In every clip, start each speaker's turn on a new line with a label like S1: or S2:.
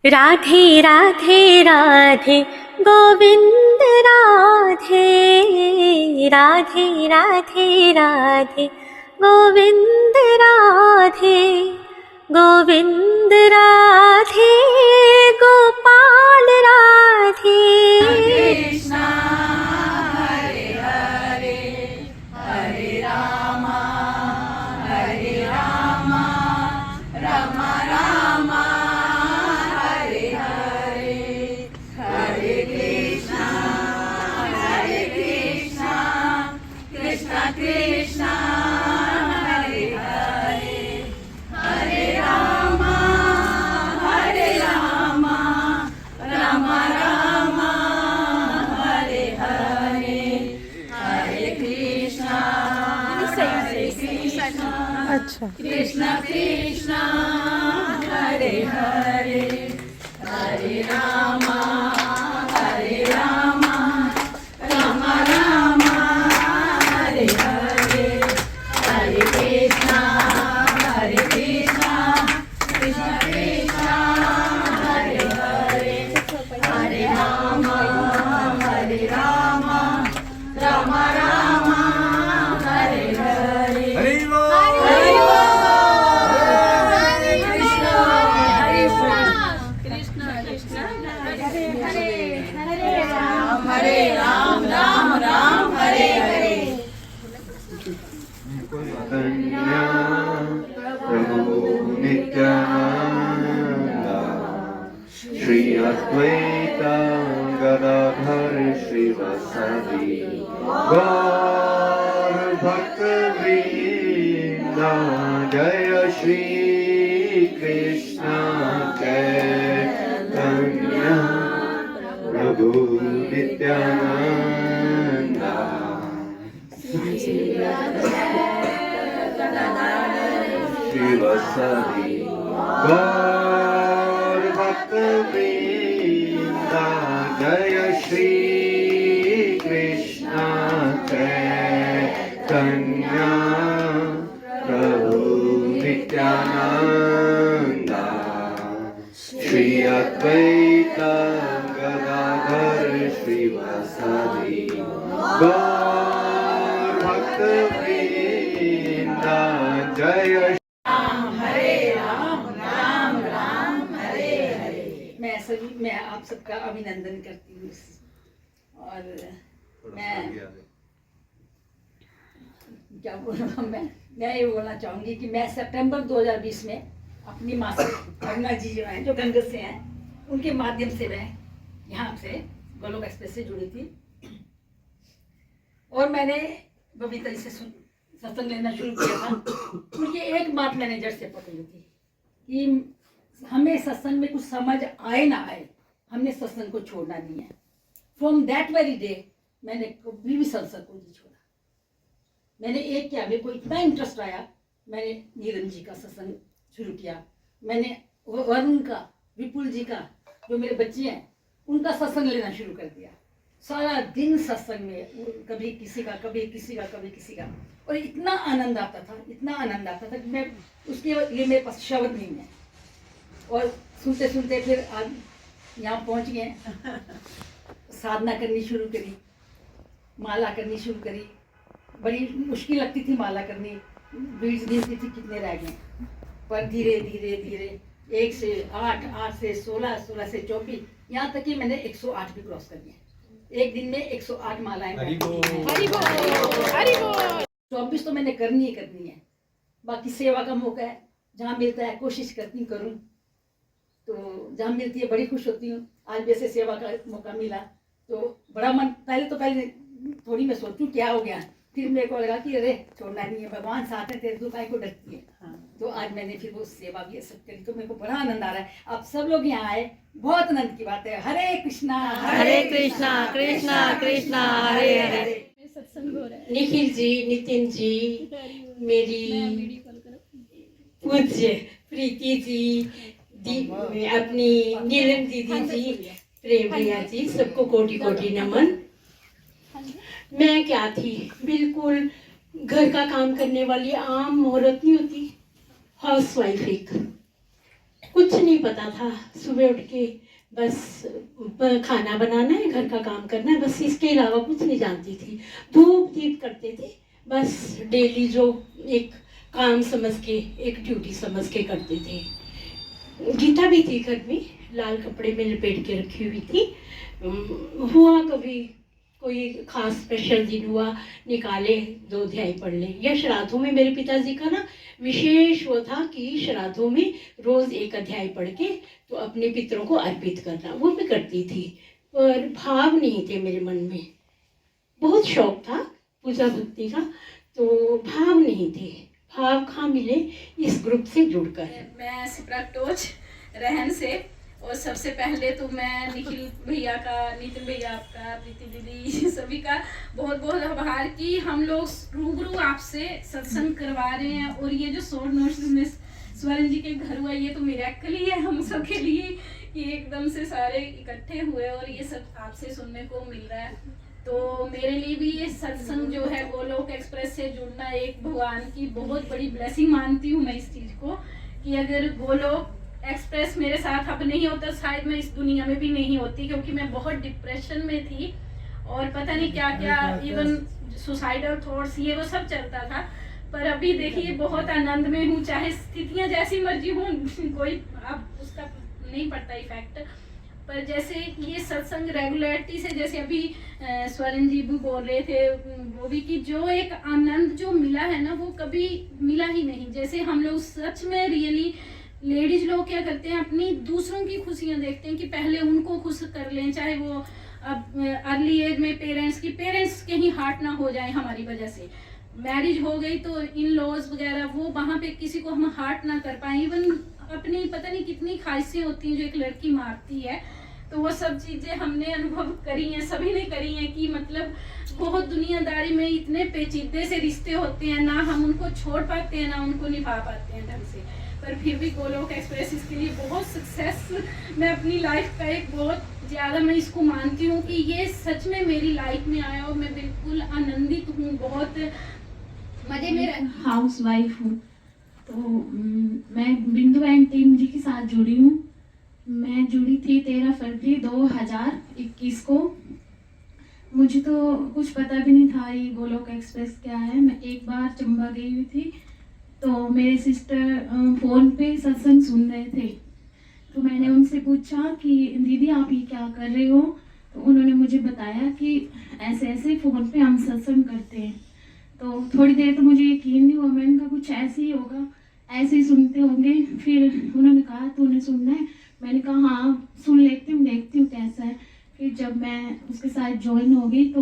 S1: राधे राधे राधे गोविंद राधे, राधे राधे राधे गोविंद राधे, गोविंद राधे गोपाल राधे।
S2: कृष्णा हरे हरे हरे रामा राम राम हरे हरे हरे कृष्णा कृष्णा कृष्णा हरे हरे हरे राम राम हरे हरे हरे कृष्णा
S3: अच्छा
S2: कृष्णा कृष्णा हरे हरे हरे राम राम हरे हरे हरे कृष्णा कृष्णा कृष्णा हरे हरे हरे राम राम हरे हरे
S4: हरि बोल।
S2: हरि बोल। हरे कृष्ण हरे राम राम हरे हरे।
S4: कन्या प्रभु नित्यानंद श्री अद्वैता गदाधर श्रीवासादि गौर भक्त वृंद जय श्री कृष्ण चैतन्य प्रभु नित्यानंद श्रीवासादि गौर भक्त वृंद जय श्री कृष्ण चैतन्य प्रभु नित्यानंद श्री अद्वैत गदाधर श्रीवासादि गौर भक्त वृंद जय
S2: मैं आप सबका अभिनंदन करती हूँ और मैं क्या बोल रहा हूँ मैं ये बोलना चाहूँगी कि मैं सितंबर 2020 में अपनी माँ से अरुणा जी जो हैं जो गंगस से हैं उनके माध्यम से मैं यहाँ से गोलोक एक्सप्रेस से जुड़ी थी और मैंने बबीता जी से सत्संग लेना शुरू किया था। उनकी एक बात मैंने जड़ से पकड़ी थी कि हमें सत्संग में कुछ समझ आए ना आए, हमने सत्संग को छोड़ना नहीं है। फ्रॉम दैट वेरी डे मैंने कभी भी सत्संग को नहीं छोड़ा। मैंने एक किया, मेरे को इतना इंटरेस्ट आया, मैंने नीलम जी का सत्संग शुरू किया, मैंने वरुण का, विपुल जी का, जो मेरे बच्चे हैं उनका सत्संग लेना शुरू कर दिया। सारा दिन सत्संग में कभी किसी का कभी किसी का कभी किसी का, और इतना आनंद आता था, इतना आनंद आता था कि मैं उसके लिए मेरे पास शब्द नहीं है। और सुनते सुनते फिर आज यहाँ पहुँच गए, साधना करनी शुरू करी, माला करनी शुरू करी। बड़ी मुश्किल लगती थी माला करनी, बीज गिनती थी कितने रह गए, पर धीरे धीरे धीरे 1 से 8, 8 से 16, 16 से 24, यहाँ तक कि मैंने 108 भी क्रॉस कर दिए। एक दिन में 108 मालाएं। 24 तो मैंने करनी ही करनी है। बाकी सेवा का मौका है, जहाँ मिलता है कोशिश करती हूँ करूँ, तो जहाँ मिलती है बड़ी खुश होती हूँ। आज भी ऐसे सेवा का मौका मिला तो बड़ा मन, पहले थोड़ी मैं सोचूं क्या हो गया, फिर मेरे को लगा कि अरे छोड़ना नहीं है, भगवान साथ है, तेरे दुकाई को डरती है। तो आज मैंने फिर वो सेवा भी एक्सेप्ट करी, तो मेरे को बड़ा आनंद आ रहा है। आप सब लोग यहाँ आए, बहुत आनंद की बात है। हरे कृष्णा कृष्णा कृष्णा हरे हरे।
S5: निखिल जी, नितिन जी, मेरी पूज्य प्रीति जी, अपनी नीलम दीदी जी, प्रेम भैया जी, सबको कोटि कोटि नमन। मैं क्या थी, बिल्कुल घर का काम करने वाली आम औरत नहीं होती, हाउस वाइफ एक। कुछ नहीं पता था। सुबह उठ के बस खाना बनाना है, घर का काम करना है, बस इसके अलावा कुछ नहीं जानती थी। धूप दीप करते थे, बस डेली जो एक काम समझ के, एक ड्यूटी समझ के करते थे। गीता भी थी घर में, लाल कपड़े में लपेट के रखी हुई थी। हुआ कभी कोई खास स्पेशल दिन हुआ, निकाले 2 अध्याय पढ़ ले। या श्राद्धों में मेरे पिताजी का ना विशेष वो था कि श्राद्धों में रोज 1 अध्याय पढ़ के तो अपने पितरों को अर्पित करना, वो मैं करती थी। पर भाव नहीं थे मेरे मन में। बहुत शौक था पूजा भक्ति का, तो भाव नहीं थे। भाव कहाँ मिले? इस ग्रुप से जुड़कर।
S3: मैं सिप्रा टोच रहन से, और सबसे पहले तो मैं निखिल भैया का, नितिन भैया आपका, प्रीति दीदी सभी का बहुत बहुत आभार कि हम लोग रूबरू आपसे सत्संग करवा रहे हैं। और ये जो शॉर्ट नोट्स में स्वर्ण जी के घर हुआ, ये तो मिरेकल ही है हम सब के लिए कि एकदम से सारे इकट्ठे हुए और ये सब आपसे सुनने को मिल रहा है। तो मेरे लिए भी ये सत्संग जो है गोलोक एक्सप्रेस से जुड़ना एक भगवान की बहुत बड़ी ब्लेसिंग मानती हूँ मैं इस चीज़ को, कि अगर गोलोक एक्सप्रेस मेरे साथ अब नहीं होता शायद मैं इस दुनिया में भी नहीं होती, क्योंकि मैं बहुत डिप्रेशन में थी और पता नहीं क्या क्या, इवन सुसाइडल थॉट्स ये वो सब चलता था। पर अभी देखिए बहुत आनंद में हूँ, चाहे स्थितियाँ जैसी मर्जी हों, कोई अब उसका नहीं पड़ता इफेक्ट। पर जैसे ये सत्संग रेगुलरिटी से, जैसे अभी स्वर्ण जी भी बोल रहे थे वो भी, कि जो एक आनंद जो मिला है ना वो कभी मिला ही नहीं। जैसे हम लोग सच में रियली लेडीज लोग क्या करते हैं, अपनी दूसरों की खुशियां देखते हैं कि पहले उनको खुश कर लें, चाहे वो अब अर्ली एज में पेरेंट्स कहीं हार्ट ना हो जाए हमारी वजह से। मैरिज हो गई तो इन लॉज वगैरह वो वहाँ पे किसी को हम हार्ट ना कर पाए। इवन अपनी पता नहीं कितनी ख्वाहिशें होती हैं जो एक लड़की मारती है, तो वो सब चीज़ें हमने अनुभव करी हैं, सभी ने करी हैं कि मतलब बहुत दुनियादारी में इतने पेचीदे से रिश्ते होते हैं, ना हम उनको छोड़ पाते हैं ना उनको निभा पाते हैं ढंग से। पर फिर भी गोलोक एक्सप्रेस इसके लिए बहुत सक्सेस, मैं अपनी लाइफ का एक बहुत ज़्यादा मैं इसको मानती हूँ कि ये सच में मेरी लाइफ में आया और मैं बिल्कुल आनंदित हूँ, बहुत मजे में।
S6: हाउस वाइफ हूँ, तो मैं बिंदु एंड टीम जी के साथ जुड़ी हूँ। मैं जुड़ी थी 13 फरवरी 2021 को। मुझे तो कुछ पता भी नहीं था ये गोलोक एक्सप्रेस क्या है। मैं एक बार चंबा गई हुई थी, तो मेरे सिस्टर फ़ोन पे सत्संग सुन रहे थे, तो मैंने उनसे पूछा कि दीदी आप ये क्या कर रहे हो। तो उन्होंने मुझे बताया कि ऐसे ऐसे फ़ोन पे हम सत्संग करते हैं। तो थोड़ी देर तो मुझे यकीन नहीं हुआ, मैंने कहा कुछ ऐसे ही होगा, ऐसे ही सुनते होंगे। फिर उन्होंने कहा तूने सुनना है? मैंने कहा हाँ सुन लेती हूँ, देखती हूँ कैसा है। फिर जब मैं उसके साथ ज्वाइन हो गई तो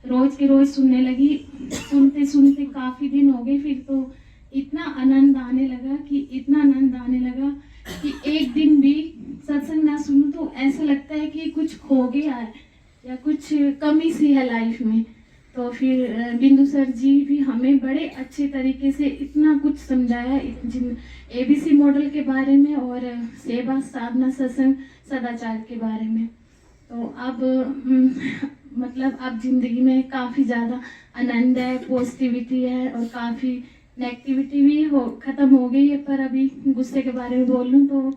S6: रोज़ के रोज़ सुनने लगी। सुनते सुनते काफ़ी दिन हो गए, फिर तो इतना आनंद आने लगा कि एक दिन भी सत्संग ना सुनूं तो ऐसा लगता है कि कुछ खो गया है या कुछ कमी सी है लाइफ में। तो फिर बिंदु सर जी भी हमें बड़े अच्छे तरीके से इतना कुछ समझाया, जिन ABC मॉडल के बारे में और सेवा साधना सत्संग सदाचार के बारे में। तो अब मतलब अब जिंदगी में काफ़ी ज़्यादा आनंद है, पॉजिटिविटी है और काफ़ी नेगेटिविटी भी ख़त्म हो गई है। पर अभी गुस्से के बारे में बोल लूँ तो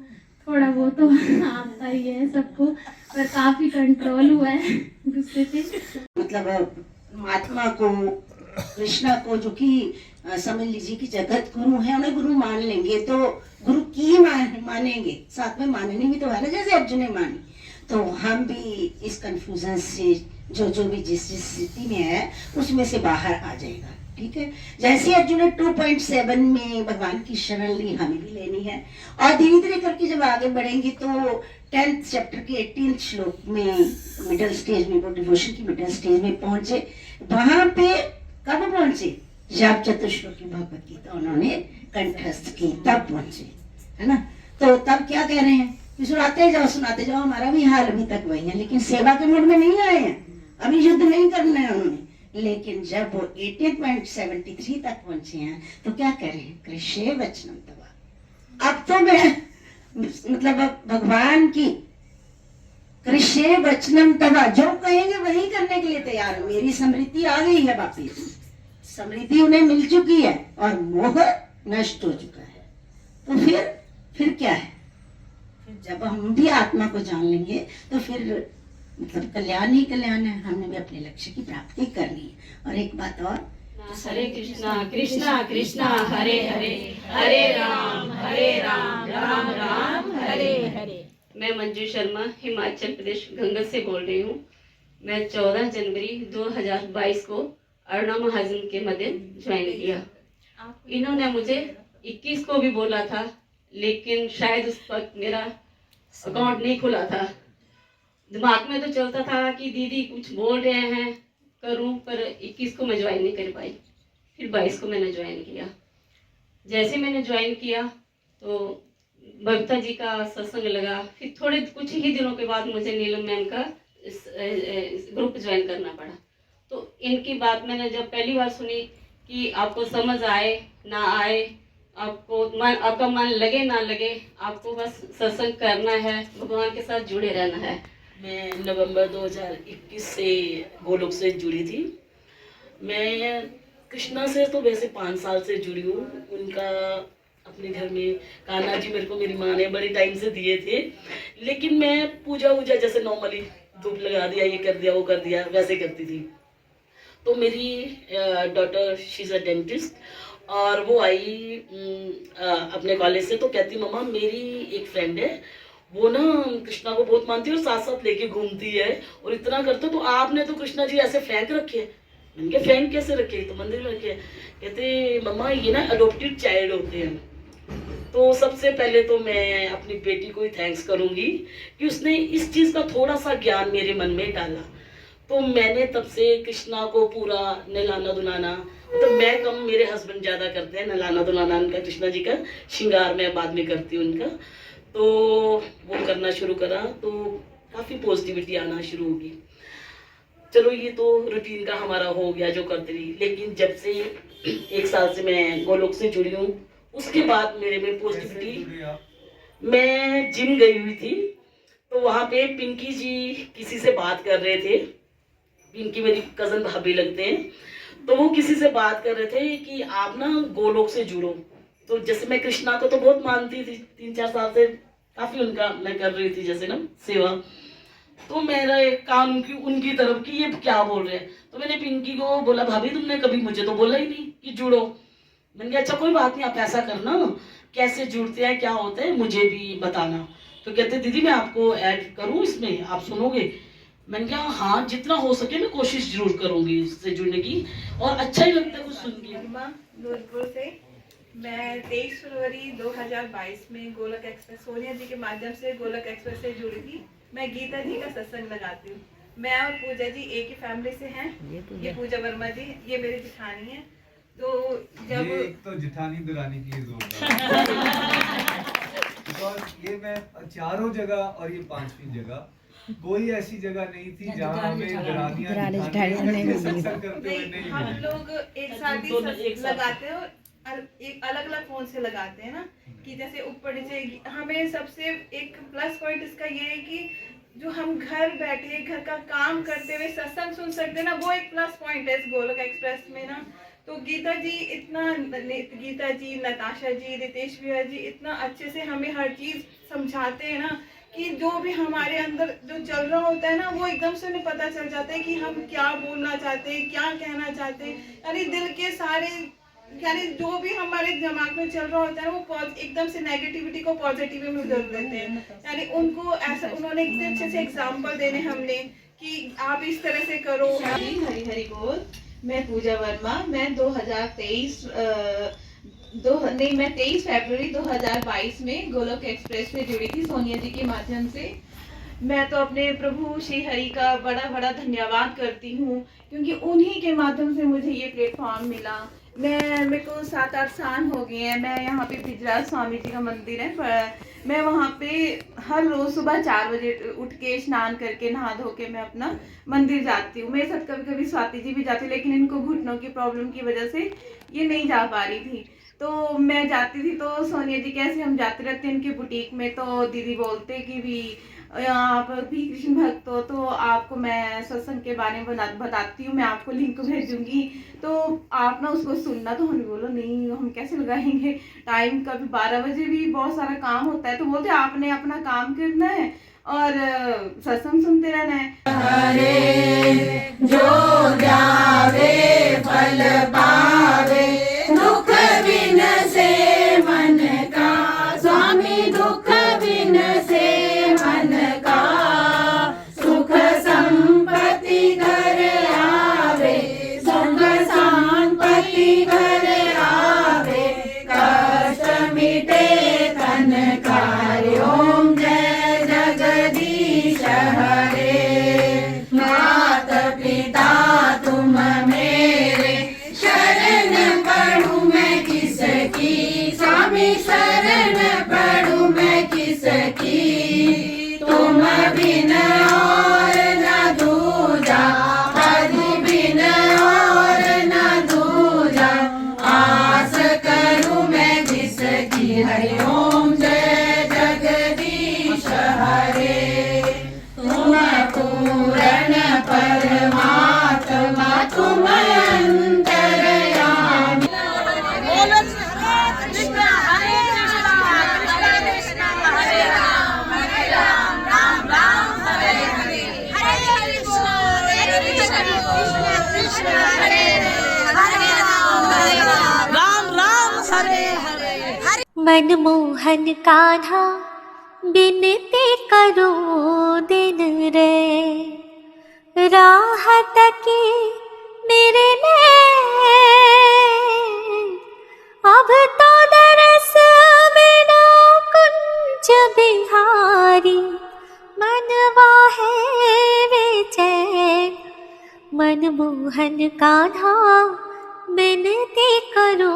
S6: थोड़ा वो तो आता ही है सबको, पर काफ़ी कंट्रोल हुआ है गुस्से पे।
S7: मतलब महात्मा को, कृष्णा को, जो कि समझ लीजिए कि जगत गुरु है, उन्हें गुरु मान लेंगे तो गुरु की मानेंगे, साथ में माननी भी तो है ना, जैसे अर्जुन ने मानी। तो हम भी इस कंफ्यूजन से जो भी जिस स्थिति में है उसमें से बाहर आ जाएगा। ठीक है, जैसे अर्जुन ने 2.7 में भगवान की शरण ली, हमें भी लेनी है। और धीरे धीरे करके जब आगे बढ़ेंगे तो 10th चैप्टर के 18th श्लोक में मिडिल स्टेज में, वो डिवोशन की मिडिल स्टेज में पहुंचे। वहां पे कब पहुंचे? जब चतुश्लोकी भगवत गीता उन्होंने कंठस्थ की तब पहुंचे, है ना। तो तब क्या कह रहे हैं कि सुनाते जाओ, हमारा भी हाल अभी तक वही है, लेकिन सेवा के मूड में नहीं आए हैं, अभी युद्ध नहीं करना है उन्होंने। लेकिन जब वो 18.73 तक पहुंचे हैं तो क्या कह रहे हैं? कृष्णे वचनम तवा। अब तो मैं मतलब भगवान की कृष्णे वचनम तवा, जो कहेंगे वही करने के लिए तैयार हूं। मेरी समृद्धि आ गई है वापिस, समृद्धि उन्हें मिल चुकी है और मोह नष्ट हो चुका है। तो फिर क्या है? फिर जब हम भी आत्मा को जान लेंगे तो फिर मतलब कल्याण ही कल्याण है, हमने भी अपने लक्ष्य की प्राप्ति करनी है। और एक बात और,
S5: हरे कृष्णा कृष्णा कृष्णा हरे हरे, हरे राम राम राम हरे हरे।
S8: मैं मंजू शर्मा हिमाचल प्रदेश गंगत से बोल रही हूँ। मैं 14 जनवरी 2022 को अरुणा महाजन के मध्य ज्वाइन किया। इन्होंने मुझे 21 को भी बोला था, लेकिन शायद उस वक्त मेरा अकाउंट नहीं खुला था। दिमाग में तो चलता था कि दीदी कुछ बोल रहे हैं करूं, पर 21 को मैं ज्वाइन नहीं कर पाई। फिर 22 को मैंने ज्वाइन किया। जैसे मैंने ज्वाइन किया तो बबीता जी का सत्संग लगा। फिर थोड़े कुछ ही दिनों के बाद मुझे नीलम मैम का ग्रुप ज्वाइन करना पड़ा। तो इनकी बात मैंने जब पहली बार सुनी कि आपको समझ आए ना आए, आपका मन लगे ना लगे, आपको बस सत्संग करना है, भगवान के साथ जुड़े रहना है।
S9: मैं नवंबर 2021 से गोलोक से जुड़ी थी। मैं कृष्णा से तो वैसे 5 साल से जुड़ी हूँ। उनका अपने घर में कान्हा जी मेरे को मेरी माँ ने बड़े टाइम से दिए थे, लेकिन मैं पूजा वूजा जैसे नॉर्मली धूप लगा दिया, ये कर दिया वो कर दिया, वैसे करती थी। तो मेरी daughter she is a dentist और वो आई अपने कॉलेज से, तो कहती मम्मा मेरी एक फ्रेंड है, वो ना कृष्णा को बहुत मानती है और साथ साथ लेके घूमती है और इतना करते, तो आपने तो कृष्णा जी ऐसे फ्रैंक रखे हैं। मैंने कहा फ्रैंक कैसे रखे, तो मंदिर में रखे। कहते मम्मा ये ना अडोप्टेड चाइल्ड होते हैं। तो सबसे पहले तो मैं अपनी बेटी को ही थैंक्स करूंगी कि उसने इस चीज़ का थोड़ा सा ज्ञान मेरे मन में डाला। तो मैंने तब से कृष्णा को पूरा नहलाना धुलाना, मतलब मैं कम, मेरे हस्बैंड ज़्यादा करते हैं नहलाना धुलाना उनका, कृष्णा जी का श्रृंगार मैं बाद में करती हूँ उनका। तो वो करना शुरू करा तो काफ़ी पॉजिटिविटी आना शुरू होगी। चलो ये तो रूटीन का हमारा हो गया जो करते रही, लेकिन जब से 1 साल से मैं गोलोक से जुड़ी हूँ उसके बाद मेरे में पॉजिटिविटी। मैं जिम गई हुई थी तो वहाँ पे पिंकी जी किसी से बात कर रहे थे। पिंकी मेरी कज़न भाभी लगते हैं, तो वो किसी से बात कर रहे थे कि आप ना गोलोक से जुड़ो। तो जैसे मैं कृष्णा को तो बहुत मानती थी, 3-4 साल से काफ़ी उनका मैं कर रही थी जैसे ना सेवा। तो मेरा एक कान उनकी तरफ कि ये क्या बोल रहे हैं। तो मैंने पिंकी को बोला भाभी तुमने कभी मुझे तो बोला ही नहीं कि जुड़ो। मैंने कहा अच्छा कोई बात नहीं, आप ऐसा करना, कैसे जुड़ते हैं क्या होता है मुझे भी बताना। तो कहते दीदी मैं आपको ऐड करूँ इसमें, आप सुनोगे। मैंने कहा हाँ जितना हो सके मैं कोशिश जरूर करूँगी इससे जुड़ने की, और अच्छा ही लगता है कुछ सुन के।
S10: नूरपुर से मैं 23 फरवरी 2022 में गोलक एक्सप्रेस सोनिया जी के माध्यम से गोलक एक्सप्रेस से जुड़ी थी। मैं गीता जी का सत्संग लगाती हूँ। मैं और पूजा जी एक ही फैमिली से हैं। ये पूजा वर्मा जी, ये मेरी जिठानी है। तो जब
S4: ये तो जिठानी दुरानी की जोरदार ये मैं चारों जगह और ये 5वीं जगह कोई ऐसी जगह नहीं थी जहाँ हमें दरानियां सत्संग करते हुए नहीं
S10: हम लोग एक साथ ही लगाते हो, एक अलग अलग फोन से लगाते हैं ना, कि जैसे ऊपर नीचे। हमें सबसे एक प्लस पॉइंट इसका ये है कि जो हम घर बैठे घर का काम करते हुए सत्संग सुन सकते हैं ना, वो एक प्लस पॉइंट है इस गोलक एक्सप्रेस में ना। तो गीता जी, नताशा जी, रितेश भैया जी इतना अच्छे से हमें हर चीज़ समझाते हैं ना, कि जो भी हमारे अंदर जो चल रहा होता है ना, वो एकदम से उन्हें पता चल जाता है कि हम क्या बोलना चाहते हैं, क्या कहना चाहते हैं। यानी दिल के सारे, यानी जो भी हमारे दिमाग में चल रहा होता है वो एकदम से नेगेटिविटी को पॉजिटिव में बदल देते हैं। यानी उनको ऐसा, उन्होंने इतने अच्छे से एग्जाम्पल देने हमने कि आप इस तरह से करो।
S11: हरी हरी बोल। मैं पूजा वर्मा, मैं 23 फरवरी 2022 में गोलोक एक्सप्रेस में जुड़ी थी सोनिया जी के माध्यम से। मैं तो अपने प्रभु श्री हरि का बड़ा बड़ा धन्यवाद करती हूँ, क्योंकि उन्हीं के माध्यम से मुझे ये प्लेटफॉर्म मिला। मेरे को 7-8 साल हो गए हैं। मैं यहाँ पे ब्रिजराज स्वामी जी का मंदिर है, मैं वहाँ पे हर रोज़ सुबह 4 बजे उठ के स्नान करके नहा धो के मैं अपना मंदिर जाती हूँ। मेरे साथ कभी कभी स्वाति जी भी जाती, लेकिन इनको घुटनों की प्रॉब्लम की वजह से ये नहीं जा पा रही थी। तो मैं जाती थी तो सोनिया जी कैसे हम जाते रहते उनके बुटीक में, तो दीदी बोलते कि भी आप भी कृष्ण भक्त हो तो आपको मैं सत्संग के बारे में बताती हूँ, मैं आपको लिंक भेजूंगी तो आप ना उसको सुनना। तो हम बोलो नहीं हम कैसे लगाएंगे टाइम, कभी 12 बजे भी बहुत सारा काम होता है। तो बोलते आपने अपना काम करना है और सत्संग सुनते रहना है।
S12: हरे जो जावे फल पावे, दुख बिन से मन का स्वामी, दुख बिन से मन का सुख संपत्ति घर आवे, सुख संपत्ति घर आवे, कष्ट मिटे तन का। ओम जय जगदीश हरे, मात पिता तुम मेरे, शरण पढ़ूं मैं किसकी, स्वामी शरण पढ़ूं मैं किसकी, तुम बिन और न दूजा, हरि बिन और न दूजा, आस करूं मैं जिसकी। हरि ओम जय जगदीश हरे, तुम पूर्ण परमात्मा, तुम अंतर्यामी।
S1: मनमोहन कान्हा बिनती करो दिन रे, राहत की निर्णय अब तो दरस बिना कुंज बिहारी, मनवा है बेचैन। मनमोहन कान्हा बिनती करो